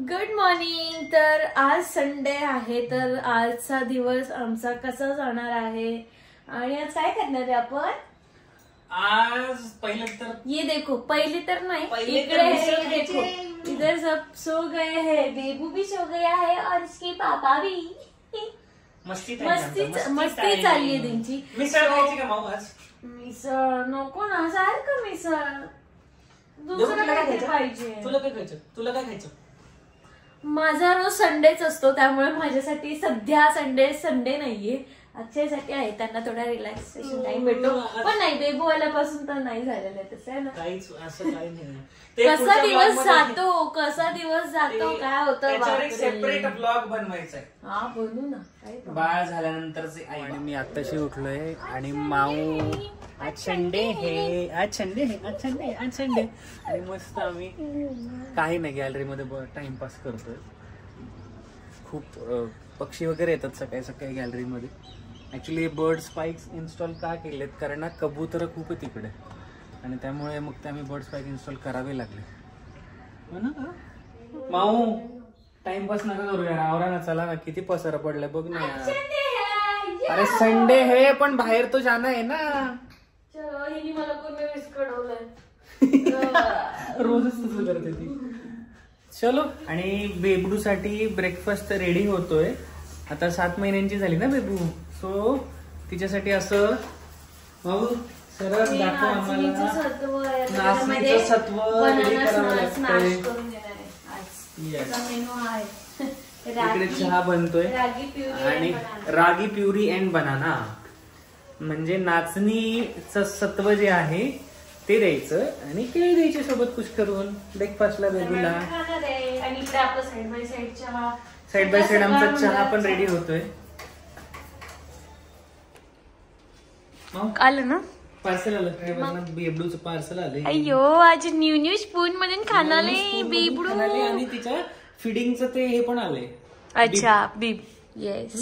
Good morning. तर आज Sunday आहे, तर आजचा दिवस आमचा कसा जाणार आहे आणि आज काय करणार आहे आपण? आज पहले तर ये देखो, पहले तर नाही, देखो इधर सब सो गए हैं, बेबू भी सो गया है और इसके पापा भी. मस्ती चालली आहे त्यांची. मिसळ खायची का माऊ आज? मिसळ नको ना, सारखं मिसळ. दुसरं काय पाहिजे? तुला काय खायचं? माझा रोज संडेच असतो, त्यामुळे माझ्यासाठी सध्या संडे नाहीये, अक्षयसाठी आहे. त्यांना थोडा रिलॅक्सेशन टाइम भेटतो. पण नाही, बेबू आल्यापासून तर नाही झालेलं आहे तसं, आहे ना? काहीच असं काही नाही. कसा दिवस जातो काय होतं, सेपरेट ब्लॉग बनवायचा आहे. हा बोलू ना. बाळ झाल्यानंतरचे आई. आणि मी आत्ताशी उठलोय आणि माऊ आज संडे आणि मस्त आम्ही काही नाही गॅलरीमध्ये टाइमपास करतोय. खूप पक्षी वगैरे येतात सकाळी सकाळी गॅलरीमध्ये. ऍक्च्युली बर्ड स्पाइक्स इन्स्टॉल का केलेत, कारण ना कबूतर खूप आहे तिकडे आणि त्यामुळे मग ते आम्ही बर्ड स्पाइक इन्स्टॉल करावे लागले. हो ना माऊ, टाइमपास नका करूया, आवरा ना, चला ना. किती पसारा पडलाय बघ ना यार. अरे संडे है पण बाहेर तो जाना है ना. हिने मला कोणी विस्कडवलंय. रोजच तसं करते ती. चलो. आणि बेबडू साठी ब्रेकफास्ट रेडी होतोय. आता 7 महिन्यांची झाली ना बेबू, सो तिच्यासाठी असं भाऊ सरळ दाखव आम्हाला नाचणीचं सत्व रेडी करावं लागतंय. इकडे चहा बनतोय आणि रागी प्युरी अँड बनाना, म्हणजे नाचणीचं सत्व जे आहे ते द्यायचं आणि केळी द्यायची सोबत कुछ करून ब्रेकफास्टला बेबूला. आणि इकडे आपलं साइड बाय साइड आमचा चहा पण रेडी होतोय. आलं ना पार्सल आलं, बेबडूचं पार्सल आलंय. अय्यो, आज न्यू स्पून मधून खाणाले बेबडू आणि तिच्या फिडिंगचं ते हे पण आलंय. अच्छा बीब. येस,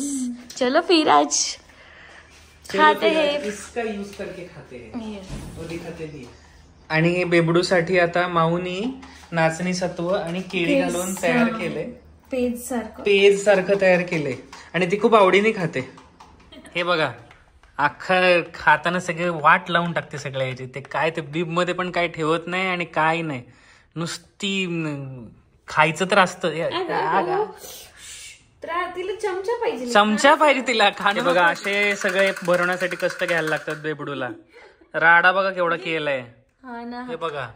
चलो फिर आज खाते हैं, इसका यूज करके खाते हैं, वो दिखाते हैं. आणि बेबडूसाठी आता माऊनी नाचणी सत्व आणि केळी घालून तयार केले, पेज सारखं तयार केले आणि ती खूप आवडीने खाते. हे बघा, अख्खं खाताना सगळे वाट लावून टाकते सगळ्या याची. ते काय ते बीब मध्ये पण काय ठेवत नाही आणि काय नाही, नुसती खायचं तर असतं. तिला चमचा पाहिजे तिला खाणे. बघा, असे सगळे भरवण्यासाठी कष्ट घ्यायला लागतात बेबडूला. राडा बघा केवढा केलाय. हे बघा,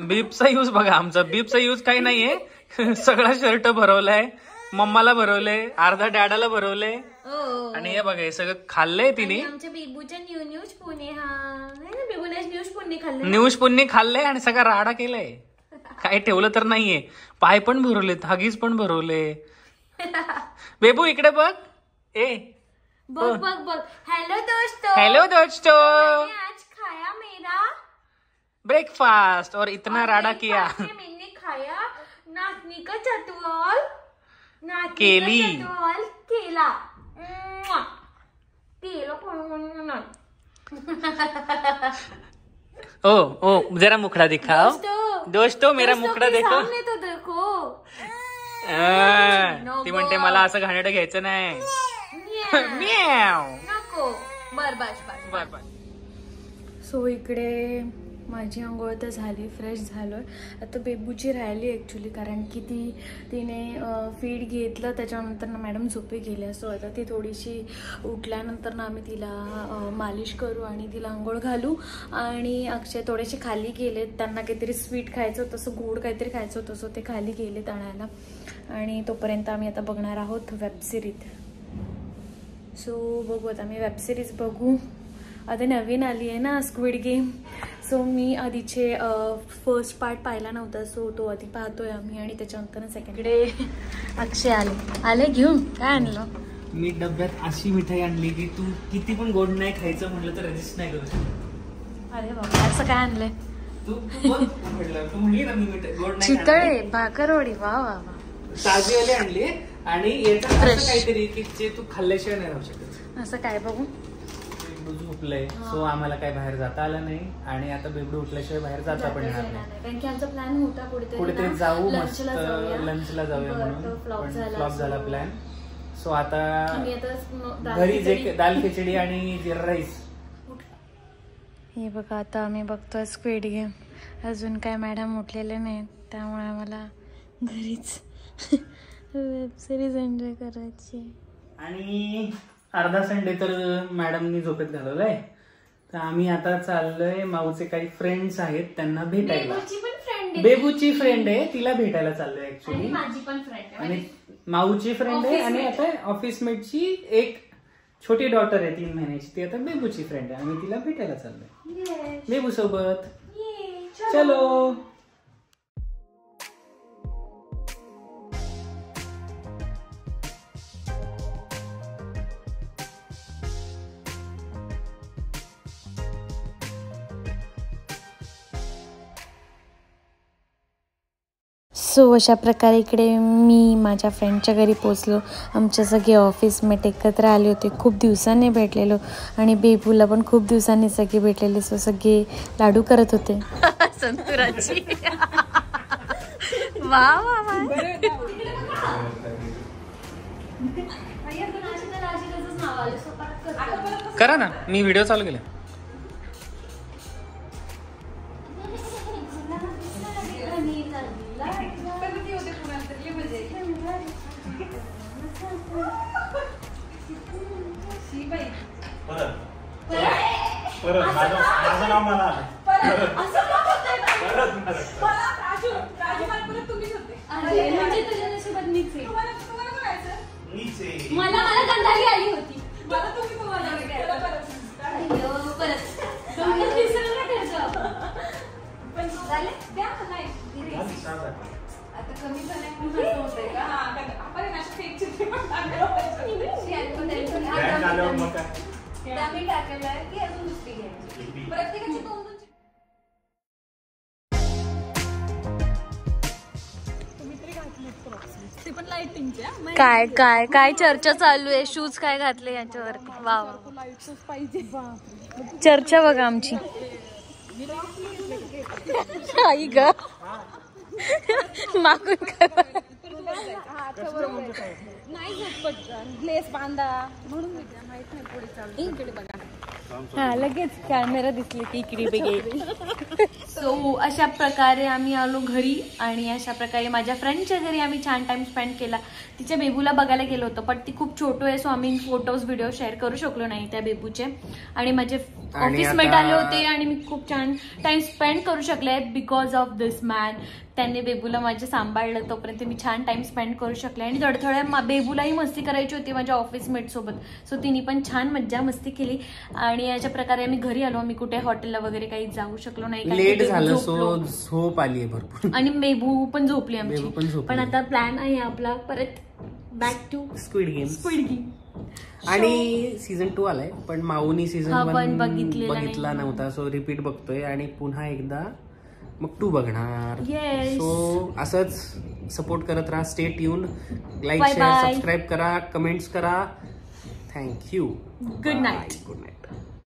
बीपचा यूज बघा. आमचा बीपचा यूज काही नाहीये. सगळा शर्ट भरवलाय, मम्माला भरवले, अर्धा डॅडाला भरवले. आणि हे बघा, हे सगळं खाल्लंय तिने. न्यू स्पूनने खाल्लंय आणि सगळा राडा केलाय. काय ठेवलं तर नाहीये. पाय पण भरवले, हगीज पण भरवले. बेबू इकडे बघ. बघ. हेलो दोस्तों, आज खाया मेरा ब्रेकफास्ट और इतना राडा किया. मैंने खाया नाचनी का चटवल, केली, केला. ओ जरा मुखड़ा दिखाओ दोस्तों, मेरा मुखड़ा देखो. ती म्हणते मला असं घाणेरडं घ्यायचं नाही. नको. बर. सो इकडे माझी आंघोळ तर झाली, फ्रेश झालोय. आता बेबूची राहिली ॲक्च्युली, कारण की तिने फीड घेतलं, त्याच्यानंतर ना मॅडम झोपे गेल्या. सो आता ती थोडीशी उठल्यानंतर ना आम्ही तिला मालिश करू आणि तिला आंघोळ घालू. आणि अक्षय थोडेसे खाली गेलेत, त्यांना काहीतरी स्वीट खायचं होतं, तसं गोड काहीतरी खायचं होतं, सो ते खाली गेलेत आणायला. आणि तोपर्यंत आम्ही आता बघणार आहोत वेबसिरीज. सो बघू, आता आम्ही वेबसिरीज बघू. आता नवीन आली आहे ना स्क्विड गेम, सो मी आधीचे फर्स्ट पार्ट पाहिला नव्हता, सो तो आधी पाहतोय आम्ही. आणि त्याच्यानंतर सेकंडकडे अक्षय आले घेऊन. काय आणलं? मी डब्यात अशी मिठाई आणली की तू किती पण गोड नाही खायचं म्हटलं तर रेजिस्ट नाही करू शकत. अरे बाबा, असं काय आणलंय? तू म्हणली ना मी गोड नाही. चितळे भाकरवडी, वा वा वा, ताजीवाली आणली. आणि याचं काहीतरी की जे तू खाल्ल्याशिवाय नाही राहू शकत. असं काय बघू? बेबडू झोपलंय, सो आम्हाला काय बाहेर जाता आलं नाही आणि आता बेबडू उठल्याशिवाय बाहेर जाता पण येणार नाही. कारण की आमचा प्लॅन होता कुठेतरी जाऊ, मस्त लंचला जाऊया म्हणून, पण फ्लॉप झाला प्लॅन. सो आता घरी जे दाल खिचडी आणि जिरा राईस. हे बघा आता आम्ही बघतोय स्क्विड गेम. अजून काय मॅडम उठलेले नाहीत, त्यामुळे आम्हाला घरीच वेब सिरीज एन्जॉय करायची. आणि अर्धा संडे तर मॅडमनी झोपेत घालवलाय, तर आम्ही आता चाललोय. माऊचे काही फ्रेंड्स आहेत त्यांना भेटायला. बेबूची फ्रेंड आहे, तिला भेटायला चाललोय ऍक्च्युली. माझी पण फ्रेंड आहे, आणि माऊची फ्रेंड आहे, आणि आता ऑफिस मेटची एक छोटी डॉटर आहे 3 महिन्याची, ती आता बेबूची फ्रेंड आहे आणि तिला भेटायला चाललोय बेबू सोबत. चलो. सो अशा प्रकारे इकडे मी माझ्या फ्रेंडच्या घरी पोचलो. आमच्या सगळे ऑफिसमेट एकत्र आले होते, खूप दिवसांनी भेटलेलो आणि बेबूला पण खूप दिवसांनी सगळे भेटलेले. सो सगळे लाडू करत होते संतुराची. वा वा वा. करा ना, मी व्हिडिओ चालू केला. माझं नाव मला गंधारी आली होती. काय काय काय चर्चा चालू आहे? शूज काय घातले याच्यावर? वा, चर्चा बघा आमची. आई ग मागून काय ग्लेस बांधा म्हणून माहित नाही पुढे चालू. इकडे बघा, हा लगेच कॅमेरा दिसली की इकडे बघे. सो अशा प्रकारे आम्ही आलो घरी आणि अशा प्रकारे माझ्या फ्रेंडच्या घरी आम्ही छान टाइम स्पेंड केला. तिच्या बेबूला बघायला गेलो होतो, पण ती खूप छोटो आहे, सो आम्ही फोटोज व्हिडिओ शेअर करू शकलो नाही त्या बेबूचे. आणि माझे ऑफिसमेट आले होते आणि मी खूप छान टाइम स्पेंड करू शकले बिकॉज ऑफ दिस मॅन. त्यांनी बेबूला माझे सांभाळलं, तोपर्यंत मी छान टाइम स्पेंड करू शकले. आणि थोड्या बेबूलाही मस्ती करायची होती माझ्या ऑफिसमेट सोबत, सो तिने पण छान मज्जा मस्ती केली. आणि अशा प्रकारे आम्ही घरी आलो. आम्ही कुठे हॉटेलला वगैरे काही जाऊ शकलो नाही, लेट झालं, सो झोप आली भरपूर आणि बेबू पण झोपली आमची. पण आता प्लॅन आहे आपला परत बॅक टू स्क्विड गेम. आणि सीझन 2 आलाय, पण माऊनी सीझन 1 बघितला नव्हता, सो रिपीट बघतोय आणि पुन्हा एकदा मग 2 बघणार. सो असंच सपोर्ट करत राहा. Stay tune, like, share, subscribe करा, कमेंट्स करा. थँक्यू. Good night.